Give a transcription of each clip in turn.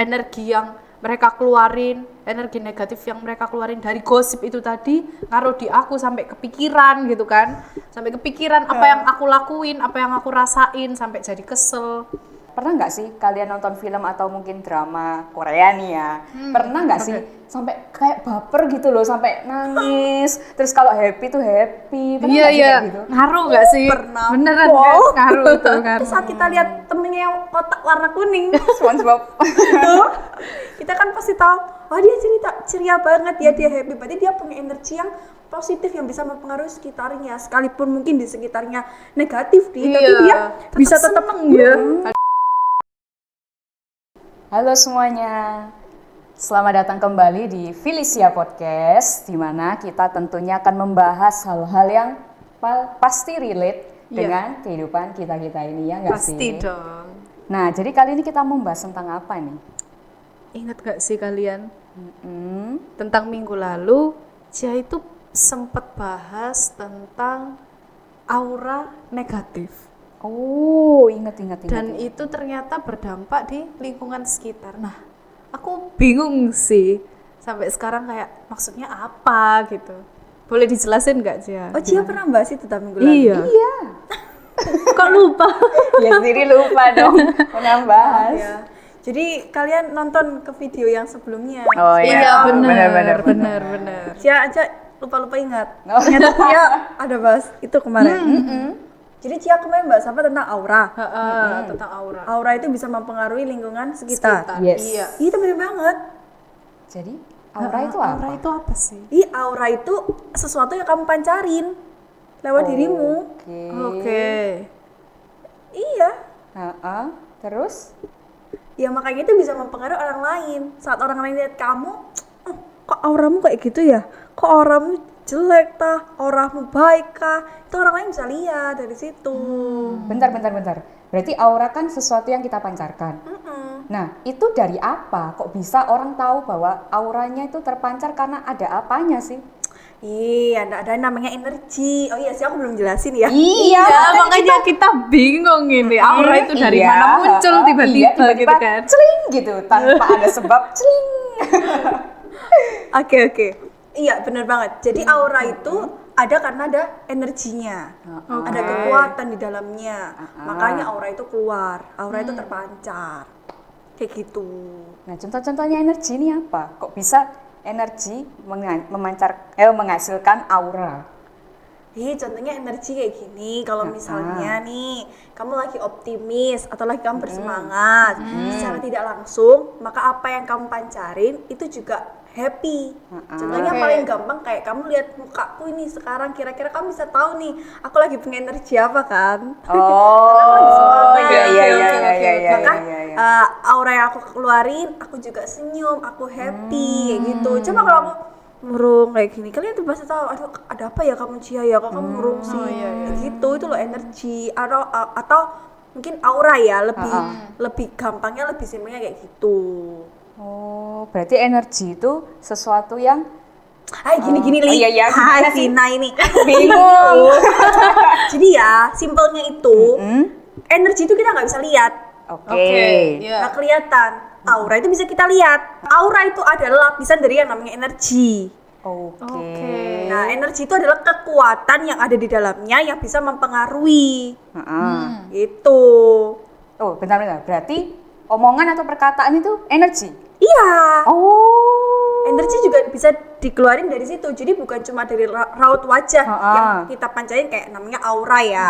energi yang mereka keluarin, energi negatif yang mereka keluarin dari gosip itu tadi ngaruh di aku sampai kepikiran gitu kan. Sampai kepikiran apa yang aku lakuin, apa yang aku rasain, sampai jadi kesel. Pernah nggak sih kalian nonton film atau mungkin drama Korea nih ya? Pernah nggak sih sampai kayak baper gitu loh, sampai nangis? Terus kalau happy tuh happy. Pernah nggak sih kayak gitu? Ngaruh nggak sih? Pernah. Beneran Wow. kan? Ngaruh itu kan. Terus saat kita lihat temennya yang kotak warna kuning, SpongeBob. kita kan pasti tahu, wah dia ceria banget ya, dia happy, berarti dia punya energi yang positif yang bisa mempengaruhi sekitarnya, sekalipun mungkin di sekitarnya negatif tapi dia bisa tetap seneng ya. Halo semuanya, selamat datang kembali di Felicia Podcast, di mana kita tentunya akan membahas hal-hal yang pasti relate dengan kehidupan kita-kita ini, ya nggak sih? Pasti dong. Nah, jadi kali ini kita membahas tentang apa nih? Ingat gak sih kalian? Tentang minggu lalu, Cia itu sempat bahas tentang aura negatif. Oh, ingat. Dan itu ternyata berdampak di lingkungan sekitar. Nah, aku bingung sih. Sampai sekarang kayak maksudnya apa gitu. Boleh dijelasin nggak, Cia? Oh, Cia pernah bahas itu tentang minggu lalu? Iya. Kok lupa? Ya sendiri lupa dong, pernah bahas. Ya. Jadi kalian nonton ke video yang sebelumnya. Oh iya, benar. Cia aja lupa ingat. Oh. Ternyata Cia ada bahas itu kemarin. Jadi Cia kemarin bahas apa tentang aura. Tentang aura. Aura itu bisa mempengaruhi lingkungan sekitar. Yes. Iya. Itu benar banget. Jadi aura itu apa? Aura itu apa sih? Aura itu sesuatu yang kamu pancarin lewat dirimu. Oke. Iya. Terus? Ya makanya itu bisa mempengaruhi orang lain. Saat orang lain lihat kamu, "Oh, kok auramu kayak gitu ya? Kok auramu jelek tah? Auramu baik kah?" Itu orang lain bisa lihat dari situ. Bentar. Berarti aura kan sesuatu yang kita pancarkan. Nah, itu dari apa? Kok bisa orang tahu bahwa auranya itu terpancar karena ada apanya sih? Iya, ada namanya energi. Oh iya sih, aku belum jelasin ya. Iya, makanya kita bingung ini. Aura itu dari mana muncul tiba-tiba gitu kan. Celing gitu, tanpa ada sebab celing. Oke. Iya, benar banget. Jadi aura itu ada karena ada energinya. Ada kekuatan di dalamnya. Makanya aura itu keluar. Aura itu terpancar. Kayak gitu. Nah, contoh-contohnya energi ini apa? Kok bisa energi menghasilkan aura? Contohnya energi kayak gini. Kalau misalnya nih, kamu lagi optimis atau lagi kamu bersemangat, secara tidak langsung, maka apa yang kamu pancarin itu juga happy. Contohnya paling gampang kayak kamu lihat mukaku ini sekarang, kira-kira kamu bisa tahu nih, aku lagi punya energi apa kan? Oh, iya. Maka aura yang aku keluarin, aku juga senyum, aku happy, kayak gitu. Coba kalau aku murung kayak gini, kalian tuh pasti tahu, aduh ada apa ya kamu Cia ya, kok kamu murung sih, kayak gitu. Itu loh energi atau mungkin aura ya, lebih gampangnya, lebih simpelnya kayak gitu. Oh, berarti energi itu sesuatu yang Gini Li. Iya, Hai Vina ini. bingung. Jadi ya, simpelnya itu energi itu kita nggak bisa lihat. Oke. Nggak kelihatan. Aura itu bisa kita lihat. Aura itu adalah lapisan dari yang namanya energi. Oke. Nah, energi itu adalah kekuatan yang ada di dalamnya yang bisa mempengaruhi. Gitu. Oh, bentar. Berarti omongan atau perkataan itu energi? Iya. Oh. Energi juga bisa dikeluarin dari situ. Jadi bukan cuma dari raut wajah yang kita pancarin kayak namanya aura ya.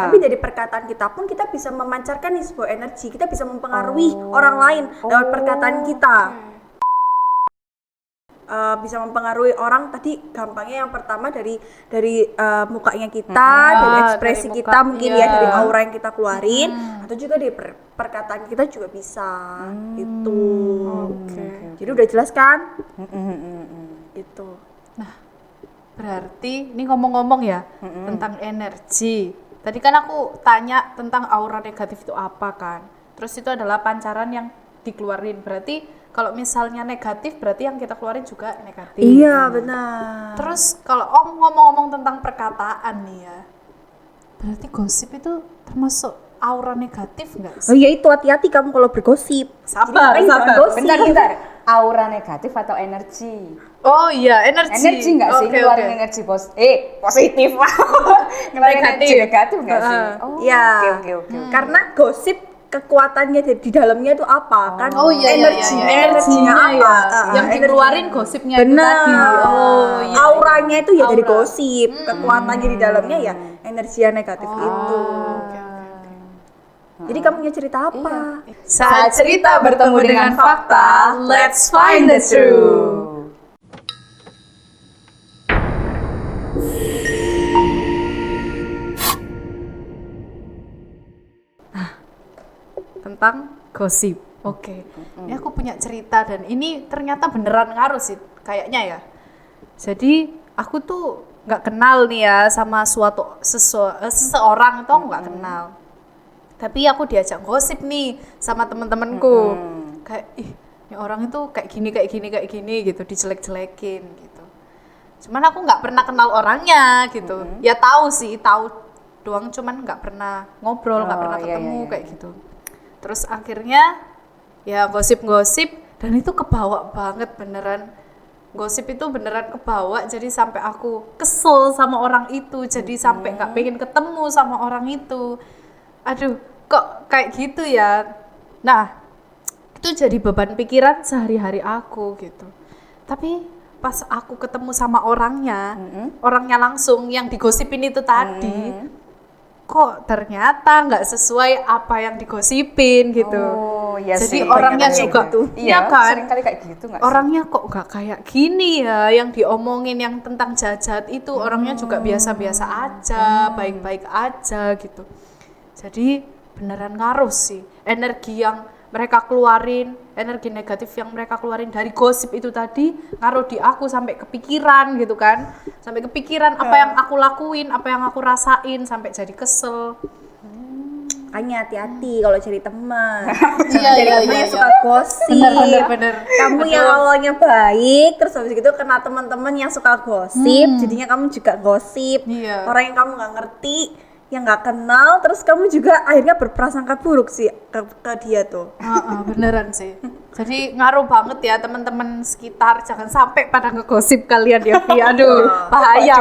Tapi dari perkataan kita pun kita bisa memancarkan nih sebuah energi. Kita bisa mempengaruhi orang lain lewat perkataan kita. Bisa mempengaruhi orang tadi gampangnya yang pertama dari mukanya kita, dari ekspresi dari kita muka, mungkin ya, dari aura yang kita keluarin, atau juga dari perkataan kita juga bisa itu. Jadi udah jelas kan? Itu. Nah, berarti ini ngomong-ngomong ya tentang energi. Tadi kan aku tanya tentang aura negatif itu apa kan. Terus itu adalah pancaran yang dikeluarin. Berarti kalau misalnya negatif berarti yang kita keluarin juga negatif. Iya, benar. Terus kalau ngomong-ngomong tentang perkataan nih ya. Berarti gosip itu termasuk aura negatif nggak Oh sih? iya itu hati-hati kamu kalau bergosip. Sabar, Jadi, sabar. jangan gosip. Bentar. Aura negatif atau energi? Oh iya, energi. Energi nggak sih? Oke, Ngeluarin oke. energi positif. Ngeluarin energi negatif nggak sih? Oh, Iya. Oke. Karena gosip kekuatannya di dalamnya itu apa kan? Oh iya, energinya, iya. energinya apa? ya. Yang Energi- dikeluarin gosipnya itu Benar. tadi. Oh iya. Auranya itu ya dari Aura. gosip, kekuatannya di dalamnya ya energi yang negatif itu. Oke, oke. Jadi kamu punya cerita apa? Saat cerita bertemu dengan fakta, let's find the truth. Tentang gosip. Oke. Ini aku punya cerita dan ini ternyata beneran ngaruh sih kayaknya ya. Jadi aku tuh nggak kenal nih ya sama seseorang itu aku nggak kenal. Tapi aku diajak gosip nih sama temen-temenku. Kayak ini orang itu kayak gini gitu, dijelek-jelekin gitu. Cuman aku nggak pernah kenal orangnya gitu. Ya tahu doang, cuman nggak pernah ngobrol, nggak pernah ketemu kayak gitu. Terus akhirnya ya gosip-gosip dan itu kebawa banget beneran. Gosip itu beneran kebawa jadi sampai aku kesel sama orang itu, jadi sampai nggak pengen ketemu sama orang itu. Aduh, kok kayak gitu ya. Nah, itu jadi beban pikiran sehari-hari aku gitu. Tapi pas aku ketemu sama orangnya langsung yang digosipin itu tadi, kok ternyata nggak sesuai apa yang digosipin gitu. Oh, iya Jadi sih. orangnya Kayak juga gitu. iya kan? Sering kali kayak gitu nggak sih? Orangnya kok nggak kayak gini ya, yang diomongin yang tentang jahat itu orangnya juga biasa-biasa aja, baik-baik aja gitu. Jadi beneran ngaruh sih energi yang mereka keluarin, energi negatif yang mereka keluarin dari gosip itu tadi ngaruh di aku sampai kepikiran gitu kan, sampai kepikiran apa yang aku lakuin, apa yang aku rasain, sampai jadi kesel. Makanya hati-hati kalau cari teman. Iya, Jadi iya, teman iya, yang iya. suka gosip. Bener. Kamu yang awalnya baik, terus habis itu kena teman-teman yang suka gosip, jadinya kamu juga gosip. Iya. Orang yang kamu nggak ngerti, yang nggak kenal, terus kamu juga akhirnya berprasangka buruk sih ke dia tuh. Beneran sih. Jadi ngaruh banget ya teman-teman sekitar, jangan sampai pada ngegosip kalian ya, Vi. Aduh, bahaya.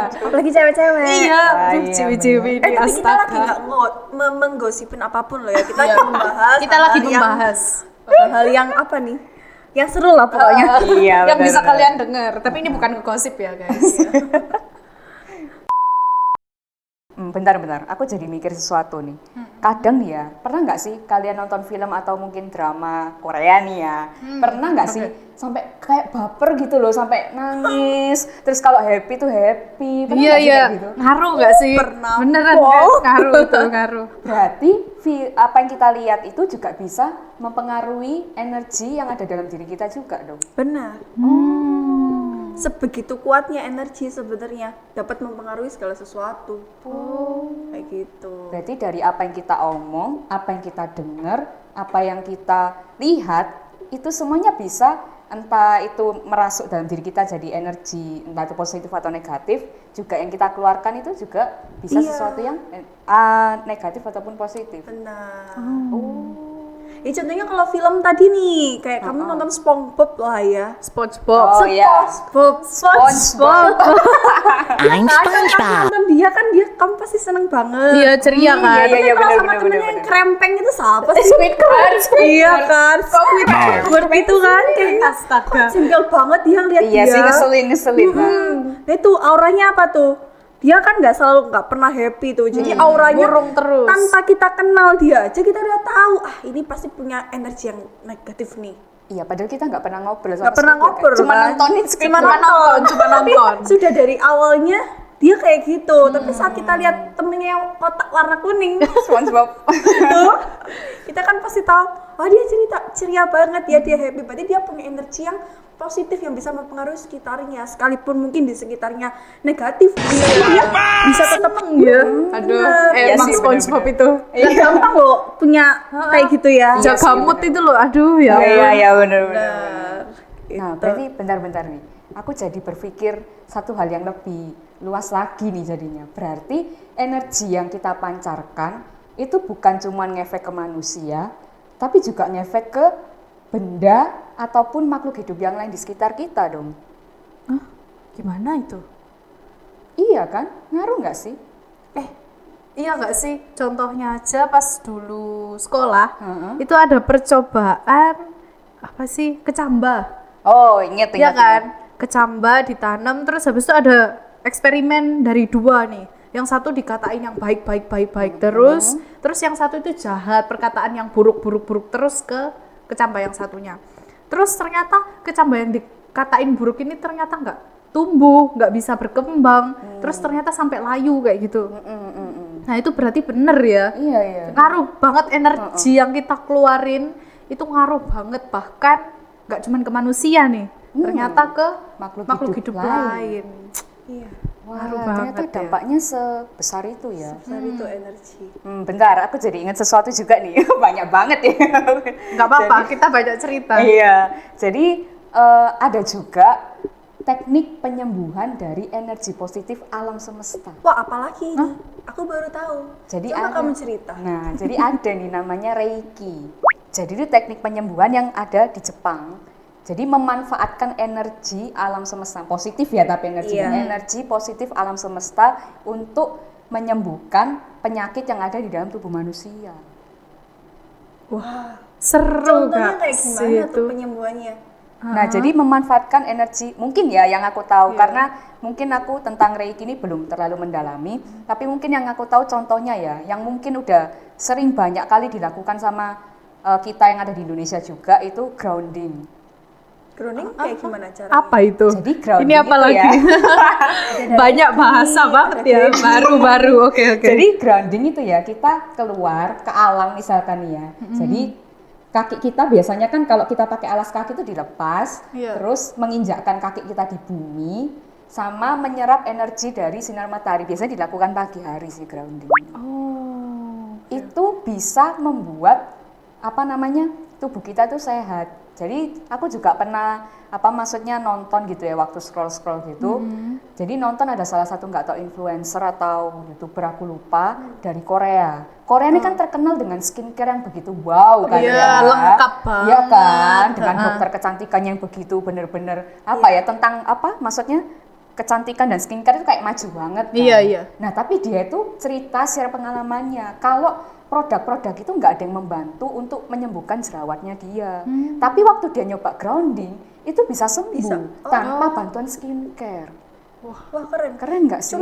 Apalagi cewek-cewek. Iya, aduh, Iya, ciwi-ciwi ini Tapi kita lagi astaga. nggak menggosipin apapun loh ya. Kita lagi membahas. Kita lagi hal-hal yang- membahas hal yang apa nih? Yang seru lah pokoknya. Iya, yang bisa benar-benar. kalian dengar, tapi ini bukan ngegosip ya, guys. Bentar, aku jadi mikir sesuatu nih. Kadang nih ya, pernah nggak sih kalian nonton film atau mungkin drama Korea nih ya? Pernah nggak sih sampai kayak baper gitu loh, sampai nangis. Terus kalau happy tuh happy. Pernah nggak sih kayak gitu? Ngaruh nggak sih? Pernah. Beneran Wow. kan? Ngaruh itu, ngaruh. Berarti apa yang kita lihat itu juga bisa mempengaruhi energi yang ada dalam diri kita juga dong. Benar. Sebegitu kuatnya energi sebenarnya dapat mempengaruhi segala sesuatu. Kayak gitu. Berarti dari apa yang kita omong, apa yang kita dengar, apa yang kita lihat, itu semuanya bisa entah itu merasuk dalam diri kita jadi energi, entah itu positif atau negatif, juga yang kita keluarkan itu juga bisa Iya. sesuatu yang negatif ataupun positif. Benar. Oh. Ya contohnya kalau film tadi nih, kayak kamu nonton SpongeBob lah ya. SpongeBob. Oh iya. SpongeBob. I'm Kamu SpongeBob. nonton dia kan kamu pasti seneng banget. Iya, ceria kan? iya, Kalau benar, sama benar, temennya benar, yang benar. krempeng itu siapa sih? Squidward. Iya kan, Squidward itu kan kayak Astaga. jengkel banget dia ngeliat Iya dia. sih, ngeselin lah. Nah itu auranya apa tuh? Dia kan nggak pernah happy tuh. Jadi auranya murung terus. tanpa kita kenal dia aja kita udah tahu ini pasti punya energi yang negatif nih. Iya, padahal kita nggak pernah ngobrol sama Nggak pernah Squidward, ngobrol kan? Cuma kan? nontonin Cuma Squidward. nonton. Cuma nonton. Sudah dari awalnya dia kayak gitu. Tapi saat kita lihat temennya yang kotak warna kuning SpongeBob. tuh, kita kan pasti tahu, wah dia ceria banget ya, dia happy. Berarti dia punya energi yang positif yang bisa mempengaruhi sekitarnya, sekalipun mungkin di sekitarnya negatif, dia bisa tetap Ya. Aduh, Iya emang sih, SpongeBob bener-bener. itu. Gak gampang loh punya kayak gitu ya. Iya Jaga sih, mood bener. itu loh, aduh ya. Iya benar-benar. Nah, Gitu. berarti bentar nih. Aku jadi berpikir satu hal yang lebih luas lagi nih jadinya. Berarti energi yang kita pancarkan itu bukan cuma ngefek ke manusia, tapi juga ngefek ke benda ataupun makhluk hidup yang lain di sekitar kita dong. Hah? Gimana itu? Iya kan? Ngaruh nggak sih? Iya nggak sih? Contohnya aja pas dulu sekolah, Heeh. itu ada percobaan apa sih? Kecambah. Oh, inget. Iya kan? Kecambah ditanam, terus habis itu ada eksperimen dari dua nih. Yang satu dikatain yang baik terus yang satu itu jahat, perkataan yang buruk terus ke kecambah yang satunya. Terus ternyata kecambah yang dikatain buruk ini ternyata nggak tumbuh, nggak bisa berkembang, terus ternyata sampai layu kayak gitu. Nah itu berarti bener ya. Iya. Ngaruh banget energi yang kita keluarin, itu ngaruh banget, bahkan nggak cuman ke manusia nih, ternyata ke makhluk hidup lain. Iya. Wah, Ngaruh ternyata banget ya. dampaknya sebesar itu ya. Besar itu energi. Bentar, aku jadi ingat sesuatu juga nih. Banyak banget ya. Nggak apa-apa, kita banyak cerita. Iya, jadi ada juga teknik penyembuhan dari energi positif alam semesta. Wah, apalagi ini? Aku baru tahu. Jadi Coba ada- kamu cerita. Nah, jadi ada nih namanya Reiki. Jadi itu teknik penyembuhan yang ada di Jepang. Jadi memanfaatkan energi alam semesta positif ya, tapi energi positif alam semesta untuk menyembuhkan penyakit yang ada di dalam tubuh manusia. Wah, seru Contohnya gak kayak sih gimana itu? tuh penyembuhannya? Nah, jadi memanfaatkan energi, mungkin ya yang aku tahu, karena mungkin aku tentang Reiki ini belum terlalu mendalami, tapi mungkin yang aku tahu contohnya ya, yang mungkin udah sering banyak kali dilakukan sama kita yang ada di Indonesia juga, itu grounding. Grounding kayak gimana caranya? Apa itu? Jadi grounding Ini apa itu lagi? ya. Banyak bahasa banget ya, baru. Oke. Jadi grounding itu ya, kita keluar ke alam misalkan ya. Jadi kaki kita biasanya kan kalau kita pakai alas kaki itu dilepas, Iya. terus menginjakkan kaki kita di bumi, sama menyerap energi dari sinar matahari. Biasanya dilakukan pagi hari sih grounding. Oh. Itu bisa membuat tubuh kita tuh sehat. Jadi aku juga pernah maksudnya nonton gitu ya waktu scroll gitu. Jadi nonton ada salah satu nggak tahu influencer atau YouTuber aku lupa dari Korea. Korea ini kan terkenal dengan skincare yang begitu wow kan Iya, ya. lengkap banget. Iya kan, dengan dokter kecantikan yang begitu bener-bener tentang maksudnya kecantikan dan skincare itu kayak maju banget kan. Iya. Nah, tapi dia itu cerita share pengalamannya. Kalau produk-produk itu nggak ada yang membantu untuk menyembuhkan jerawatnya dia. Tapi waktu dia nyoba grounding, itu bisa sembuh tanpa bantuan skincare. Wah, keren. Keren nggak sih?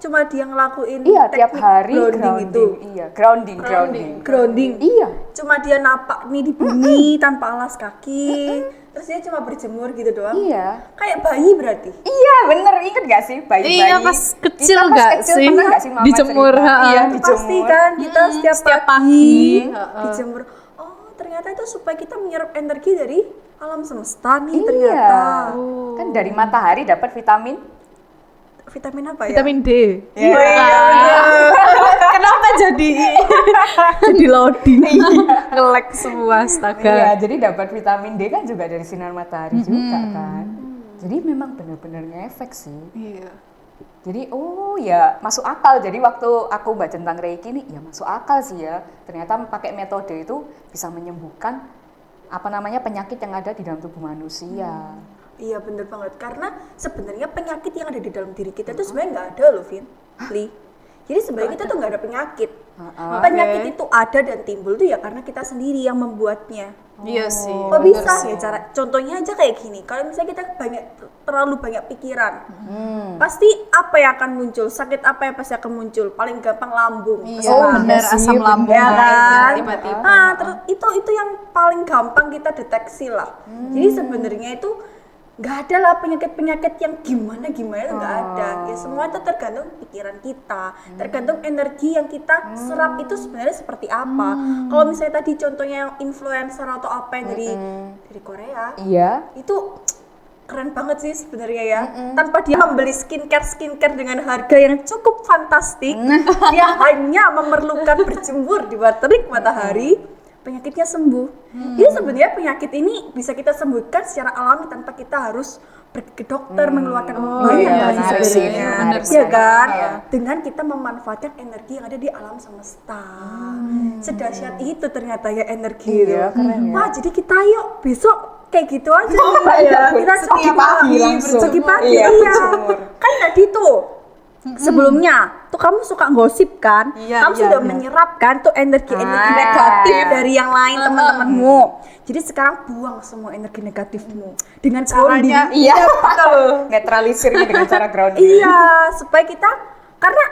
Cuma dia ngelakuin Iya, tiap teknik hari grounding itu. Iya, grounding. Grounding. Iya. Cuma dia napak nih di bumi tanpa alas kaki. Terus dia cuma berjemur gitu doang. Iya. Kayak bayi berarti. Iya, bener. Ingat gak sih bayi-bayi? Iya, pas kecil Kita pas nggak kecil sih? pernah nggak sih mama Dijemur, cerita? ha. Iya, Itu dijemur. pasti kan kita setiap pagi. pagi Heeh. dijemur. Oh, ternyata itu supaya kita menyerap energi dari alam semesta nih Iya. ternyata. Kan dari matahari dapat vitamin. Vitamin apa ya? Vitamin D. Iya. Kenapa jadi loading? Nge-lag semua astaga. Iya, jadi dapat vitamin D kan juga dari sinar matahari juga kan. Jadi memang benar-benar ngefek sih. Iya. Jadi ya masuk akal. Jadi waktu aku baca tentang Reiki ini ya masuk akal sih ya. Ternyata pakai metode itu bisa menyembuhkan penyakit yang ada di dalam tubuh manusia. Iya bener banget, karena sebenarnya penyakit yang ada di dalam diri kita itu sebenarnya nggak ada loh, Vin. Li. Jadi sebenarnya kita tuh nggak ada penyakit. Penyakit itu ada dan timbul tuh ya karena kita sendiri yang membuatnya. Iya sih. Kok bisa ya cara? Contohnya aja kayak gini, kalau misalnya kita terlalu banyak pikiran, pasti apa yang akan muncul? Sakit apa yang pasti akan muncul? Paling gampang lambung. Iya, bener, sih, asam lambung Ya naik kan? tiba-tiba. Nah, terus itu yang paling gampang kita deteksi lah. Jadi sebenarnya itu nggak ada lah penyakit-penyakit yang gimana itu nggak ada. Ya semua itu tergantung pikiran kita, tergantung energi yang kita serap itu sebenarnya seperti apa. Kalau misalnya tadi contohnya yang influencer atau apa yang dari Korea, Iya. itu keren banget sih sebenarnya ya. Tanpa dia membeli skincare dengan harga yang cukup fantastik, dia hanya memerlukan berjemur di bawah terik matahari, penyakitnya sembuh. Jadi sebenarnya penyakit ini bisa kita sembuhkan secara alami tanpa kita harus pergi ke dokter mengeluarkan biaya iya, yang iya, besar. iya, benar Iya kan? Iya. Dengan kita memanfaatkan energi yang ada di alam semesta. Sedahsyat itu ternyata ya energi Iya, itu. keren ya. Wah, jadi kita yuk besok kayak gitu aja nih. Iya, Kita setiap pagi langsung. Pagi pagi Iya, iya. berjemur. Kan tadi tuh sebelumnya tuh kamu suka gosip kan? Iya, Kamu iya, sudah iya. menyerap kan tuh energi-energi Ah. negatif dari yang lain teman-temanmu. Jadi sekarang buang semua energi negatifmu dengan Caranya grounding. Iya, netralisirnya dengan cara grounding. Iya, supaya kita karena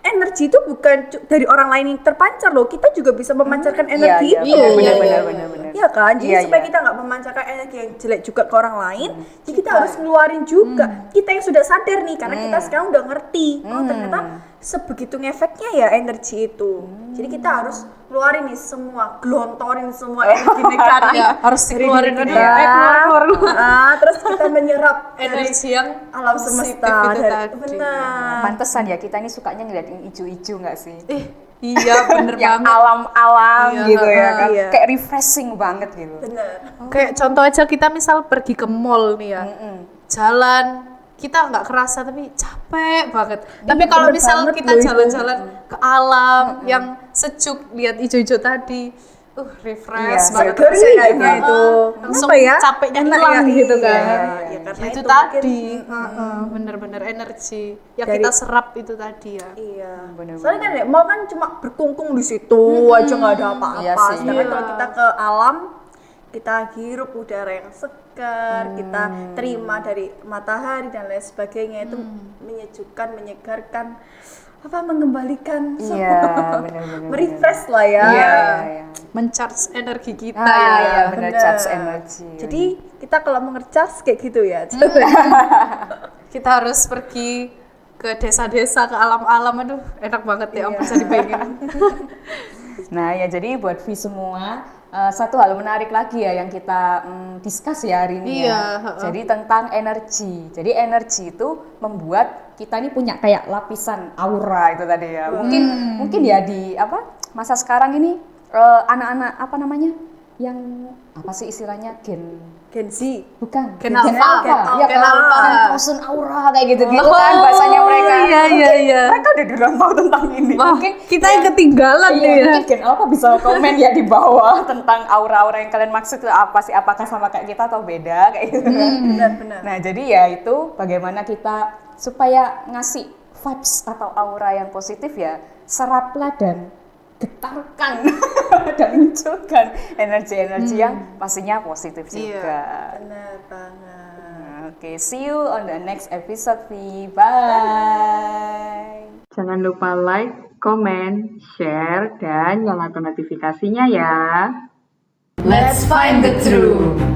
energi itu bukan dari orang lain yang terpancar loh, kita juga bisa memancarkan energi Iya, itu. iya, benar, iya, benar, iya. benar. Iya kan, jadi Iya, supaya iya. kita nggak memancarkan energi yang jelek juga ke orang lain, jadi kita harus ngeluarin juga. Kita yang sudah sadar nih, karena kita sekarang udah ngerti, oh ternyata sebegitu ngefeknya ya energi itu. Jadi kita harus keluarin nih semua, gelontorin semua energi negatif. Ya, harus dari dikeluarin diri dulu. kita. Keluar. Terus kita menyerap dari Energi yang alam positif semesta. itu Dari- tadi. Benar. Pantesan ya kita ini sukanya ngeliat yang ijo-ijo nggak sih? Iya, bener Yang banget. alam-alam Iya, gitu ya kan. iya. Kayak refreshing banget gitu. Benar. Kayak contoh aja kita misal pergi ke mall nih ya. Jalan kita nggak kerasa tapi capek banget. Tapi kalau bener misal banget kita loh itu. jalan-jalan ke alam yang sejuk, lihat hijau-hijau tadi, refresh Iya, banget seger ya rasanya. kayaknya itu. Langsung Kenapa ya? capeknya Enak hilang ya, gitu iya, kan. iya, karena itu itu tadi, mungkin, bener-bener energi yang Dari- kita serap itu tadi ya. Iya. Bener-bener. Soalnya kan ya, mau kan cuma berkungkung di situ aja nggak ada apa-apa. Iya sih. Sedangkan Iya. kalau kita ke alam, kita hirup udara yang segar, kita terima dari matahari dan lain sebagainya itu menyejukkan, menyegarkan, mengembalikan, Iya, benar-benar. merefresh lah ya. Iya, iya. Men-charge energi kita Ah, ya. iya, benar, Bener. charge energi. Jadi kita kalau mau nge-charge kayak gitu ya. Kita harus pergi ke desa-desa, ke alam-alam, aduh enak banget ya, ampun bisa dibayangin. Nah ya jadi buat Vi semua satu hal menarik lagi ya yang kita discuss ya hari ini Iya, ya. heeh. Jadi tentang energi. Jadi energi itu membuat kita ini punya kayak lapisan aura itu tadi ya. Mungkin ya di masa sekarang ini anak-anak apa namanya yang apa sih istilahnya Gen Z. bukan Gen alpha. ya Gen alpha. thousand aura kayak gitu-gitu kan bahasanya mereka. Iya, iya, iya. Mereka udah duluan tahu tentang ini. Wah, Mungkin kita yang ketinggalan Iya, nih ya. mungkin Gen Alpha bisa komen ya di bawah tentang aura-aura yang kalian maksud itu apa sih? Apakah sama kayak kita atau beda kayak gitu kan? Benar-benar. Nah, jadi ya itu bagaimana kita supaya ngasih vibes atau aura yang positif ya, seraplah dan getarkan dan munculkan energi-energi yang pastinya positif Iya. juga. Benar banget. Oke, see you on the next episode, Vi. Bye. Jangan lupa like, komen, share, dan nyalakan notifikasinya ya. Let's find the truth.